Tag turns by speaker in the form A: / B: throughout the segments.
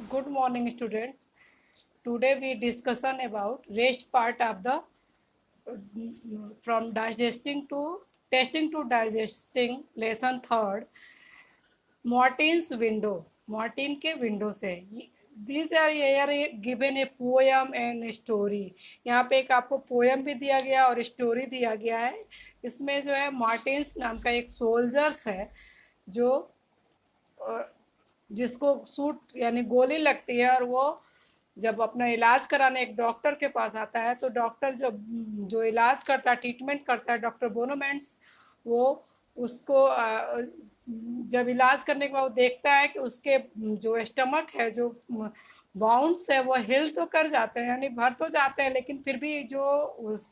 A: Good morning, students. Today we discussion about rest part of the from digesting to testing to digesting lesson third. Martin's window. Martin के window से these are here given a poem and story. यहाँ पे एक आपको poem भी दिया गया और स्टोरी दिया गया है. इसमें जो है मार्टिन्स नाम का एक सोल्जर्स है जो जिसको सूट यानी गोली लगती है और वो जब अपना इलाज कराने एक डॉक्टर के पास आता है तो डॉक्टर जब जो इलाज करता है ट्रीटमेंट करता है डॉक्टर बोनोमेंट्स वो उसको जब इलाज करने के बाद वो देखता है कि उसके जो स्टमक है जो बाउंड्स है वो हिल तो कर जाते हैं यानी भर तो जाते हैं लेकिन फिर भी जो उस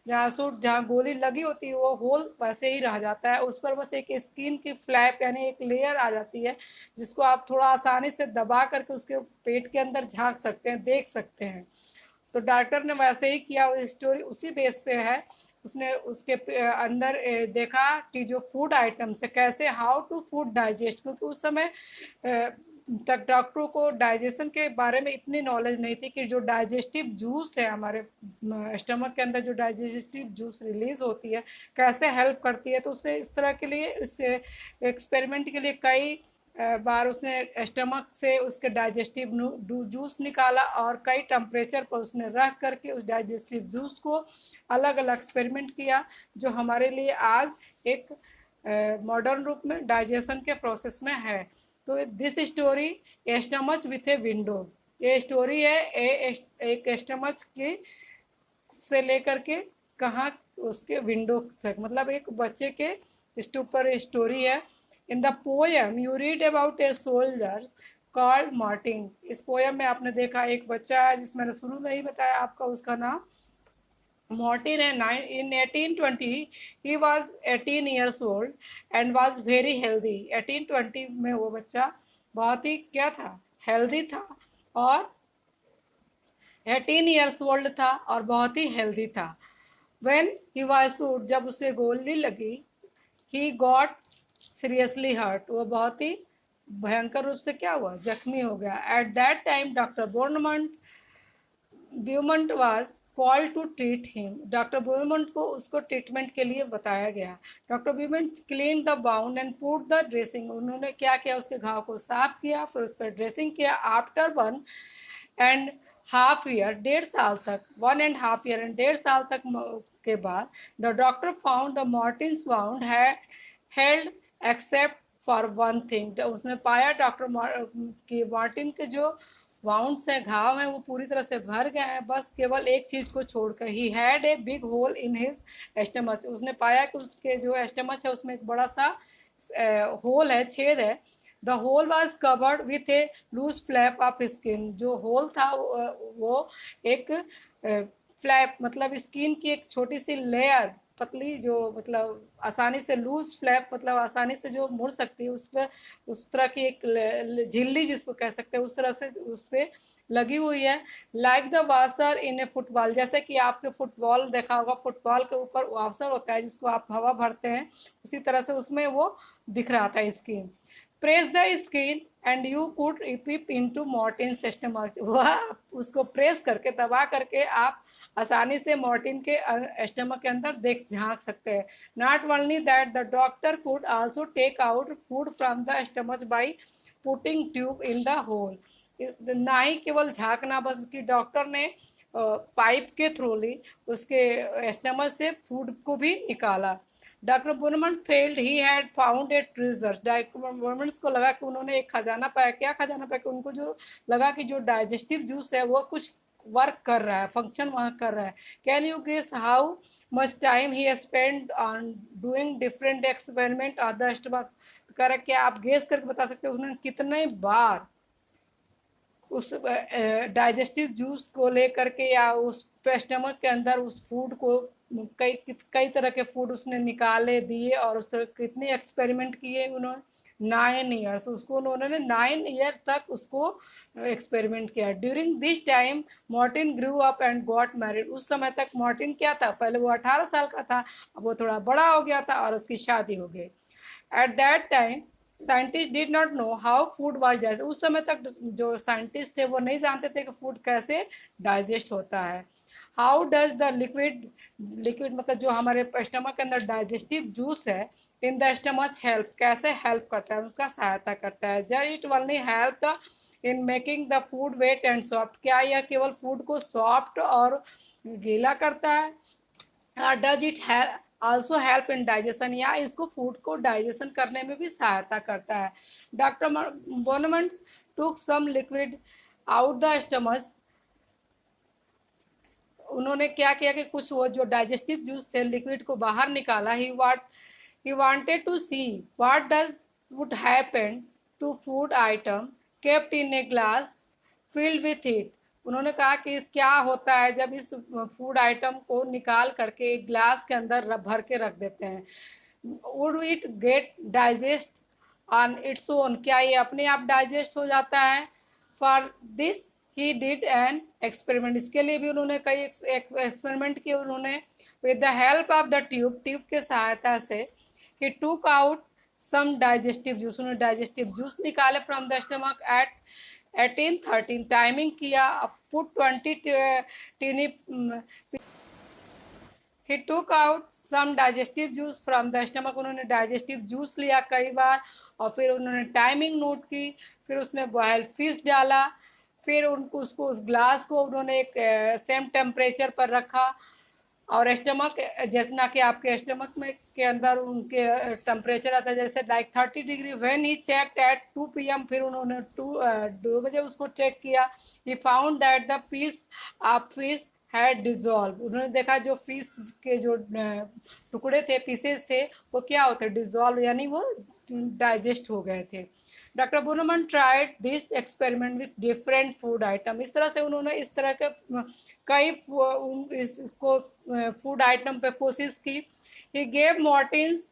A: जहाँ गोली लगी होती है वो होल वैसे ही रह जाता है. उस पर बस एक स्किन की फ्लैप यानी एक लेयर आ जाती है जिसको आप थोड़ा आसानी से दबा करके उसके पेट के अंदर झांक सकते हैं, देख सकते हैं. तो डॉक्टर ने वैसे ही किया. स्टोरी उसी बेस पे है. उसने उसके अंदर देखा कि जो फूड आइटम्स है कैसे हाउ टू फूड डाइजेस्ट, क्योंकि उस समय तक डॉक्टरों को डाइजेशन के बारे में इतनी नॉलेज नहीं थी कि जो डाइजेस्टिव जूस है हमारे स्टमक के अंदर जो डाइजेस्टिव जूस रिलीज होती है कैसे हेल्प करती है. तो उसने इस तरह के लिए इस एक्सपेरिमेंट के लिए कई बार उसने स्टमक से उसके डाइजेस्टिव जूस निकाला और कई टेम्परेचर पर उसने रख करके उस डाइजेस्टिव जूस को अलग अलग एक्सपेरिमेंट किया जो हमारे लिए आज एक मॉडर्न रूप में डाइजेशन के प्रोसेस में है. तो this story stomach with a window, ये स्टोरी है एक स्टमच की से लेकर के कहाँ उसके विंडो तक, मतलब एक बच्चे के इसके ऊपर स्टोरी है. In the poem you read about A soldiers called Martin. इस पोएम में आपने देखा एक बच्चा है जिस मैंने शुरू में ही बताया आपका उसका नाम Martin है. In 1820 he was 18 years old and was very healthy. 1820 में वो बच्चा बहुत ही क्या था, हेल्दी था और 18 years old था और बहुत ही हेल्दी था. When he was shot, जब उसे गोली लगी, he got seriously hurt, वो बहुत ही भयंकर रूप से क्या हुआ, जख्मी हो गया. At that time doctor Beaumont was call to treat him. Doctor Beaumont को उसको ट्रीटमेंट के लिए बताया गया. Doctor Beaumont clean the wound and put the dressing. उन्होंने क्या किया, उसके घाव को साफ किया फिर उस पर ड्रेसिंग किया. आफ्टर 1.5 ईयर, 1.5 साल तक, 1.5 ईयर एंड 1.5 साल तक के बाद the doctor found the Martins bound held except for one thing. उसने पाया डॉक्टर की मार्टिन के जो वाउंड्स है, घाव है, वो पूरी तरह से भर गए हैं बस केवल एक चीज को छोड़कर. He had a big hole in his stomach. उसने पाया कि उसके जो एस्टमच है उसमें एक बड़ा सा होल है, छेद है. The hole was covered with a loose flap of skin. जो होल था वो एक फ्लैप मतलब स्किन की एक छोटी सी लेयर, पतली जो मतलब आसानी से लूज फ्लैप मतलब आसानी से जो मुड़ सकती है उस पर उस तरह की एक झिल्ली जिसको कह सकते हैं उस तरह से उस पर लगी हुई है. Like the washer in A football, जैसे कि आपके फुटबॉल देखा होगा, फुटबॉल के ऊपर वाशर होता है जिसको आप हवा भरते हैं, उसी तरह से उसमें वो दिख रहा था skin. Press the screen and you could peep into Martin system. वह उसको प्रेस करके दबा करके आप आसानी से मॉर्टिन के स्टमक के अंदर देख झांक सकते हैं. Not only that the doctor could also take out food from the stomach by putting tube in the hole. ना ही केवल झांकना बल्कि डॉक्टर ने पाइप के थ्रू उसके स्टमच से फूड को भी निकाला. Doctor Beaumont failed he had found a treasure. Doctor Beaumont को लगा कि उन्होंने एक खजाना पाया. क्या खजाना पाया कि उनको जो लगा कि जो डाइजेस्टिव जूस है वो कुछ वर्क कर रहा है, फंक्शन वहाँ कर रहा है. Can you guess how much time he spend on doing different experiment on the stomach. कर क्या आप गेस करके बता सकते हो उन्होंने कितने बार उस डाइजेस्टिव जूस को लेकर के या उस स्टमक के अंदर उस फूड को कई कई तरह के फूड उसने निकाले दिए और उस तरह कितने एक्सपेरिमेंट किए उन्होंने. 9 ईयर्स उसको उन्होंने 9 ईयर्स तक उसको एक्सपेरिमेंट किया. During this time Martin grew up and got married. उस समय तक मार्टिन क्या था, पहले वो 18 साल का था, अब वो थोड़ा बड़ा हो गया था और उसकी शादी हो गई. At that time scientist did not know how food was digest, उस समय तक जो साइंटिस्ट थे वो नहीं जानते थे कि फूड कैसे डाइजेस्ट होता है। How does the liquid, liquid मतलब जो हमारे स्टमक के अंदर डाइजेस्टिव जूस है, इन द स्टमक हेल्प, कैसे हेल्प करता है, उसका सहायता करता है। Whether it only help the in making the food wet and soft, क्या यह केवल फूड को सॉफ्ट और गीला करता है, does it also help in digestion, या इसको फूड को डाइजेशन करने में भी सहायता करता है। Doctor Beaumont took some liquid out the stomach, उन्होंने क्या किया कि कुछ वो जो डाइजेस्टिव जूस थे लिक्विड को बाहर निकाला। He wanted to see what does would happen to food item kept in a glass filled with it, उन्होंने कहा कि क्या होता है जब इस फूड आइटम को निकाल करके एक ग्लास के अंदर भर के रख देते हैं। Would it get digest on its own, क्या ये अपने आप डाइजेस्ट हो जाता है। For this he did an experiment, इसके लिए भी उन्होंने कई एक्सपेरिमेंट किए उन्होंने। With the help of the tube, tube के सहायता से he took out some digestive juice, उन्होंने डाइजेस्टिव जूस निकाले from the stomach at 18-13 timing किया। Put 20 tiny, he took out some digestive juice from the stomach, उन्होंने digestive juice लिया कई बार और फिर उन्होंने टाइमिंग नोट की, फिर उसमें बॉयल फिश डाला, फिर उनको उसको उस ग्लास को उन्होंने एक सेम टेम्परेचर पर रखा। और स्टमक, जितना कि आपके स्टमक में के अंदर उनके टेम्परेचर आता है जैसे like 30 degree. When he check at 2 PM, फिर उन्होंने 2 बजे उसको चेक किया। He found that the piece of fish had dissolve, उन्होंने देखा जो फिश के जो टुकड़े थे, पीसेस थे, वो क्या होते, डिजॉल्व, यानी वो डाइजेस्ट हो गए थे। Doctor Beaumont tried this experiment with different food item, इस तरह से उन्होंने इस तरह के कई इसको फूड आइटम पे कोशिश की। He gave Martin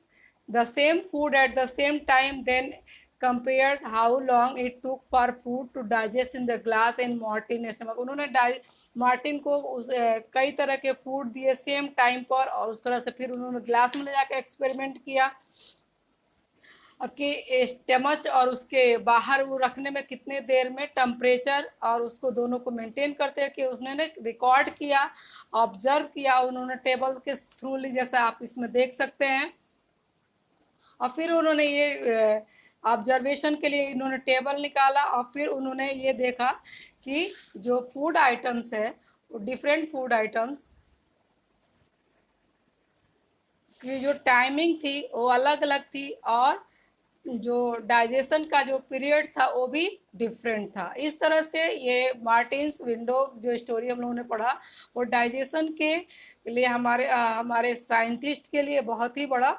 A: the same food at the same time, then compared how long it took for food to digest in the glass in Martin stomach, उन्होंने मार्टिन को कई तरह के फूड दिए सेम टाइम पर और उस तरह से फिर उन्होंने ग्लास में ले जाकर एक्सपेरिमेंट किया कि स्टमच और उसके बाहर वो रखने में कितने देर में टेम्परेचर और उसको दोनों को मेंटेन करते हैं कि उसने रिकॉर्ड किया, ऑब्जर्व किया उन्होंने टेबल के थ्रू, जैसा आप इसमें देख सकते हैं। और फिर उन्होंने ये ऑब्जर्वेशन के लिए इन्होंने टेबल निकाला और फिर उन्होंने ये देखा कि जो फूड आइटम्स है वो डिफरेंट फूड आइटम्स की जो टाइमिंग थी वो अलग अलग थी और जो डाइजेशन का जो पीरियड था वो भी डिफरेंट था। इस तरह से ये मार्टिन्स विंडो जो स्टोरी हम लोगों ने पढ़ा वो डाइजेशन के लिए हमारे साइंटिस्ट के लिए बहुत ही बड़ा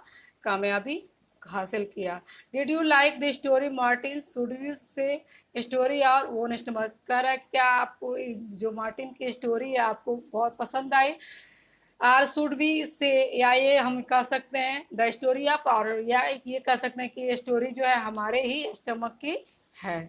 A: कामयाबी हासिल किया। Did you like the story Martin should you से स्टोरी और ओन स्टमक, कह रहा है क्या आपको जो मार्टिन की स्टोरी है आपको बहुत पसंद आई। आर शुड बी से, या ये हम कह सकते हैं द स्टोरी ऑफ, और या ये कह सकते हैं कि ये स्टोरी जो है हमारे ही स्टमक की है।